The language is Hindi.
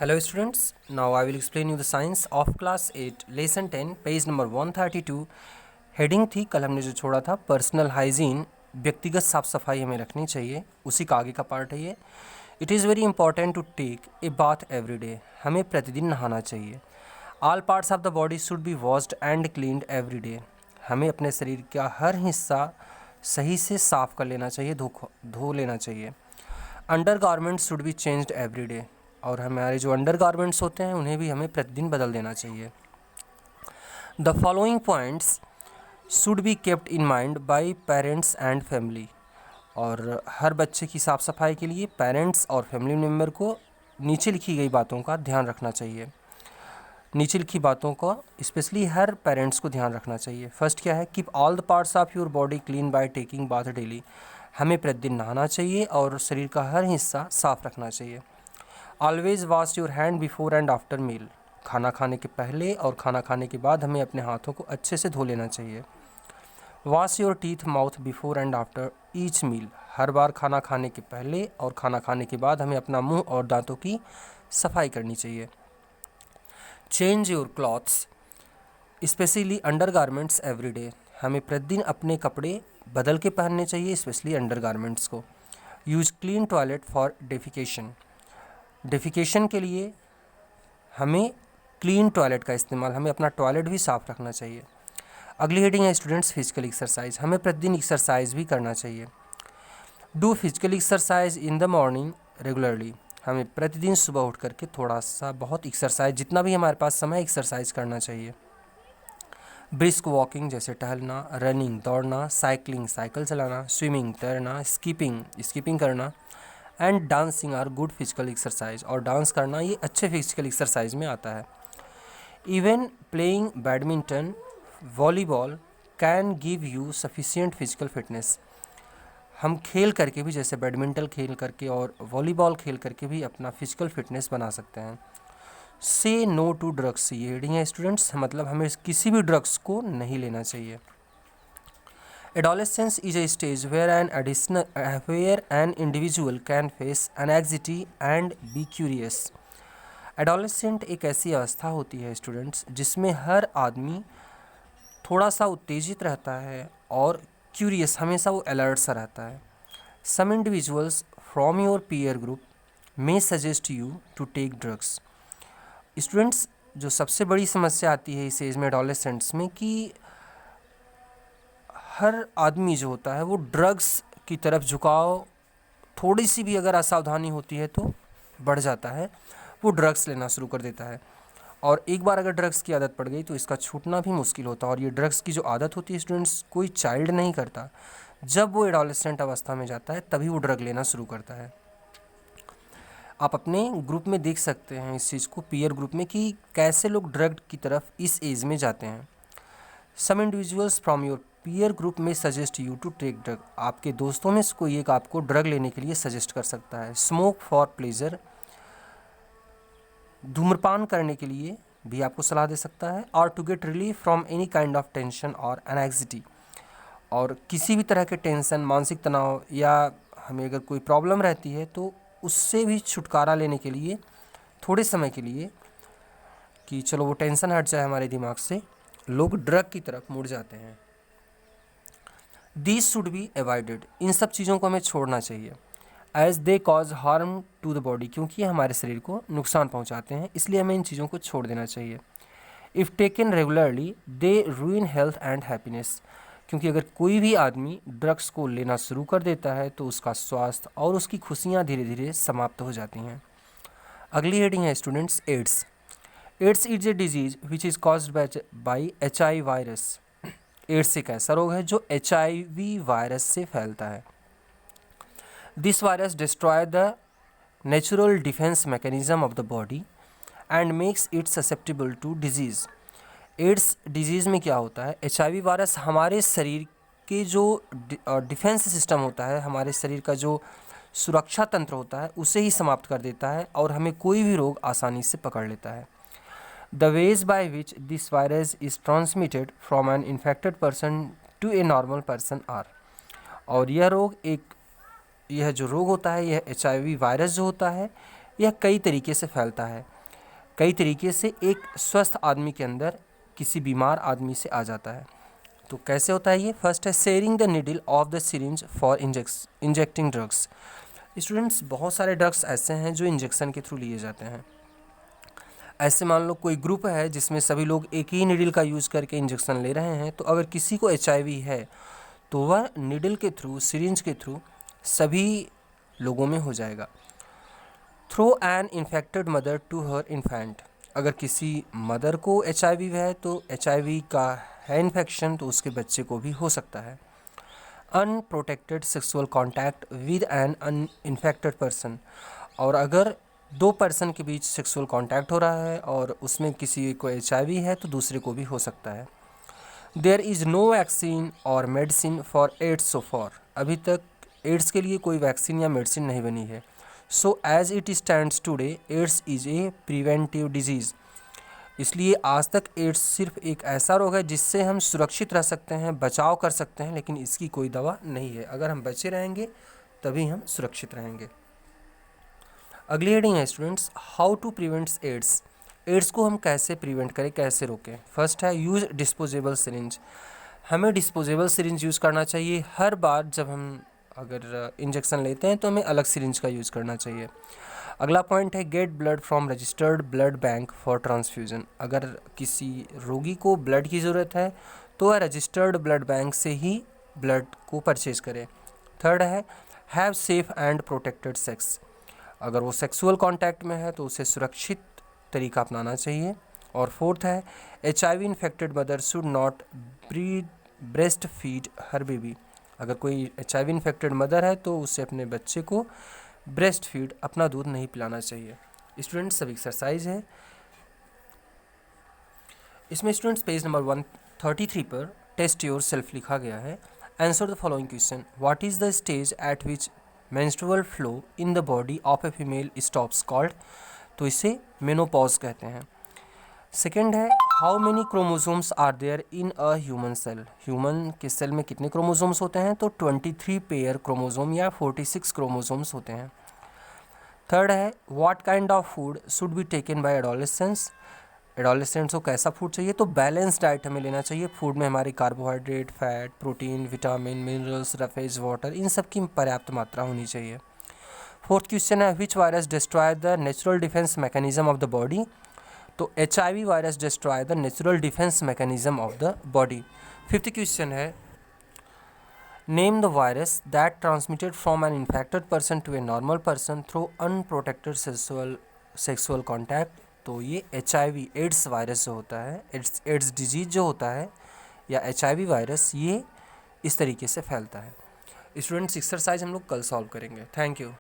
Hello students, now I will explain you the science of class 8 lesson 10 page number 132। Heading थी कल हमने जो छोड़ा था पर्सनल हाइजीन, व्यक्तिगत साफ सफाई हमें रखनी चाहिए, उसी का आगे का पार्ट है ये। It is very important to take a bath every day, हमें प्रतिदिन नहाना चाहिए। All parts of the body should be washed and cleaned every day, हमें अपने शरीर का हर हिस्सा सही से साफ कर लेना चाहिए, धो लेना चाहिए। Under garments should be changed every day, और हमारे जो अंडर गारमेंट्स होते हैं उन्हें भी हमें प्रतिदिन बदल देना चाहिए। The following points should be kept in mind bye parents and family, और हर बच्चे की साफ़ सफाई के लिए पेरेंट्स और फैमिली मेम्बर को नीचे लिखी गई बातों का ध्यान रखना चाहिए। नीचे लिखी बातों का स्पेशली हर पेरेंट्स को ध्यान रखना चाहिए। फर्स्ट क्या है, keep all the parts of your body clean by taking bath daily, हमें प्रतिदिन नहाना चाहिए और शरीर का हर हिस्सा साफ रखना चाहिए। Always wash your hand before and after meal, खाना खाने के पहले और खाना खाने के बाद हमें अपने हाथों को अच्छे से धो लेना चाहिए। Wash your teeth mouth before and after each meal, हर बार खाना खाने के पहले और खाना खाने के बाद हमें अपना मुंह और दांतों की सफाई करनी चाहिए। Change your clothes specially under garments every day, हमें प्रतिदिन अपने कपड़े बदल के पहनने चाहिए, स्पेशली अंडर गारमेंट्स को। Use clean toilet for defecation, defecation के लिए हमें क्लीन टॉयलेट का इस्तेमाल, हमें अपना टॉयलेट भी साफ़ रखना चाहिए। अगली हेडिंग है स्टूडेंट्स फिजिकल एक्सरसाइज, हमें प्रतिदिन एक्सरसाइज भी करना चाहिए। Do physical exercise in the morning regularly, हमें प्रतिदिन सुबह उठ करके थोड़ा सा बहुत एक्सरसाइज, जितना भी हमारे पास समय एक्सरसाइज करना चाहिए। ब्रिस्क वॉकिंग जैसे टहलना, रनिंग दौड़ना, साइकिलिंग साइकिल चलाना, स्विमिंग तैरना, स्कीपिंग करना and dancing are good physical exercise, और डांस करना ये अच्छे फिजिकल एक्सरसाइज में आता है। Even playing badminton volleyball can give you sufficient physical fitness, हम खेल करके भी, जैसे बैडमिंटन खेल करके और वॉलीबॉल खेल करके भी अपना फिजिकल फिटनेस बना सकते हैं। से नो टू ड्रग्स, ये हेडिंग है स्टूडेंट्स, मतलब हमें किसी भी ड्रग्स को नहीं लेना चाहिए। Adolescence is a stage where an individual can face anxiety and be curious. Adolescent एक ऐसी अवस्था होती है स्टूडेंट्स जिसमें हर आदमी थोड़ा सा उत्तेजित रहता है और क्यूरियस, हमेशा वो अलर्ट सा रहता है। Some individuals from your peer group may suggest you to take drugs. Students, जो सबसे बड़ी समस्या आती है इस एज में एडोलेसेंट्स में, कि हर आदमी जो होता है वो ड्रग्स की तरफ झुकाव, थोड़ी सी भी अगर असावधानी होती है तो बढ़ जाता है, वो ड्रग्स लेना शुरू कर देता है। और एक बार अगर ड्रग्स की आदत पड़ गई तो इसका छूटना भी मुश्किल होता है। और ये ड्रग्स की जो आदत होती है स्टूडेंट्स, कोई चाइल्ड नहीं करता, जब वो एडोलेसेंट अवस्था में जाता है तभी वो ड्रग लेना शुरू करता है। आप अपने ग्रुप में देख सकते हैं इस चीज़ को, पीयर ग्रुप में, कि कैसे लोग ड्रग की तरफ इस एज में जाते हैं। Some individuals from your peer group में suggest you to take drug, आपके दोस्तों में से कोई एक आपको ड्रग लेने के लिए सजेस्ट कर सकता है। स्मोक फॉर प्लेजर, धूम्रपान करने के लिए भी आपको सलाह दे सकता है। और to get relief from any kind of tension और एंग्जाइटी, और किसी भी तरह के टेंशन, मानसिक तनाव, या हमें अगर कोई प्रॉब्लम रहती है तो उससे भी छुटकारा लेने के लिए थोड़े समय के लिए, कि चलो वो टेंशन हट जाए हमारे दिमाग से, लोग ड्रग की तरफ मुड़ जाते हैं। दीज शुड बी अवॉइडेड, इन सब चीज़ों को हमें छोड़ना चाहिए। As they cause harm to the body, क्योंकि ये हमारे शरीर को नुकसान पहुंचाते हैं, इसलिए हमें इन चीज़ों को छोड़ देना चाहिए। If taken regularly they रूइन health and happiness, क्योंकि अगर कोई भी आदमी ड्रग्स को लेना शुरू कर देता है तो उसका स्वास्थ्य और उसकी खुशियाँ धीरे धीरे समाप्त हो जाती हैं। अगली हेडिंग है students AIDS. AIDS is a disease which is caused by HIV virus, AIDS एक ऐसा रोग है जो HIV वायरस से फैलता है। This virus destroy the natural defence mechanism of the body and makes it susceptible to disease. AIDS disease में क्या होता है, HIV वायरस हमारे शरीर के जो डिफेंस सिस्टम होता है, हमारे शरीर का जो सुरक्षा तंत्र होता है, उसे ही समाप्त कर देता है और हमें कोई भी रोग आसानी से पकड़ लेता है। The ways by which this virus is transmitted from an infected person to a normal person are, और यह जो रोग होता है, यह HIV वायरस जो होता है, यह कई तरीके से फैलता है, कई तरीके से एक स्वस्थ आदमी के अंदर किसी बीमार आदमी से आ जाता है। तो कैसे होता है ये? फर्स्ट है sharing the needle of the syringe for injecting drugs. Students, बहुत सारे ड्रग्स ऐसे हैं जो इंजेक्शन के थ्रू लिए जाते हैं। ऐसे मान लो कोई ग्रुप है जिसमें सभी लोग एक ही निडल का यूज़ करके इंजेक्शन ले रहे हैं, तो अगर किसी को HIV है तो वह निडल के थ्रू, सिरिंज के थ्रू सभी लोगों में हो जाएगा। Through an infected mother to her infant. अगर किसी मदर को HIV है तो HIV का है इन्फेक्शन तो उसके बच्चे को भी हो सकता है। Unprotected sexual contact with an uninfected person. और अगर दो पर्सन के बीच सेक्सुअल कॉन्टैक्ट हो रहा है और उसमें किसी को HIV है तो दूसरे को भी हो सकता है। देयर इज़ नो वैक्सीन और medicine for AIDS so far. अभी तक एड्स के लिए कोई वैक्सीन या मेडिसिन नहीं बनी है। So as it stands today AIDS is a preventive disease. इसलिए आज तक एड्स सिर्फ एक ऐसा रोग है जिससे हम सुरक्षित रह सकते हैं, बचाव कर सकते हैं, लेकिन इसकी कोई दवा नहीं है। अगर हम बचे रहेंगे तभी हम सुरक्षित रहेंगे। अगली हेडिंग है students, how to prevents AIDS. AIDS को हम कैसे प्रिवेंट करें, कैसे रोकें। फर्स्ट है यूज़ डिस्पोजेबल सिरिंज। हमें डिस्पोजेबल सिरिंज यूज़ करना चाहिए। हर बार जब हम अगर इंजेक्शन लेते हैं तो हमें अलग सिरिंज का यूज़ करना चाहिए। अगला पॉइंट है get blood from registered blood bank for transfusion. अगर किसी रोगी को ब्लड की ज़रूरत है तो वह रजिस्टर्ड ब्लड बैंक से ही ब्लड को परचेज करे। थर्ड है have safe and protected sex. अगर वो सेक्सुअल कांटेक्ट में है तो उसे सुरक्षित तरीका अपनाना चाहिए। और फोर्थ है HIV infected mother should not breast feed her baby. अगर कोई HIV इन्फेक्टेड मदर है तो उसे अपने बच्चे को ब्रेस्ट फीड, अपना दूध नहीं पिलाना चाहिए। स्टूडेंट्स, सब एक्सरसाइज है। इसमें स्टूडेंट्स पेज नंबर 133 पर टेस्ट योर सेल्फ लिखा गया है। Answer the following question. What is the stage at which menstrual flow in the body of a female stops called. तो इसे मेनोपॉज कहते हैं। सेकेंड है how many chromosomes are there in a human cell. Human के सेल में कितने क्रोमोसोम्स होते हैं? तो 23 पेयर क्रोमोसोम या 46 क्रोमोसोम्स होते हैं। थर्ड है what kind of food should be taken by adolescents. Adolescents को कैसा फूड चाहिए? तो बैलेंस डाइट हमें लेना चाहिए। फूड में हमारी carbohydrate, fat, protein, vitamin, minerals, roughage, water, इन सब की पर्याप्त मात्रा होनी चाहिए। फोर्थ क्वेश्चन है which virus destroy the natural defence mechanism of the body. तो HIV virus destroy the natural defence mechanism of the body. Fifth question है name the virus that transmitted from an infected person to a normal person through unprotected sexual contact. तो ये HIV एड्स वायरस जो होता है, एड्स डिजीज जो होता है या HIV वायरस, ये इस तरीके से फैलता है। स्टूडेंट्स, एक्सरसाइज हम लोग कल सॉल्व करेंगे। Thank you.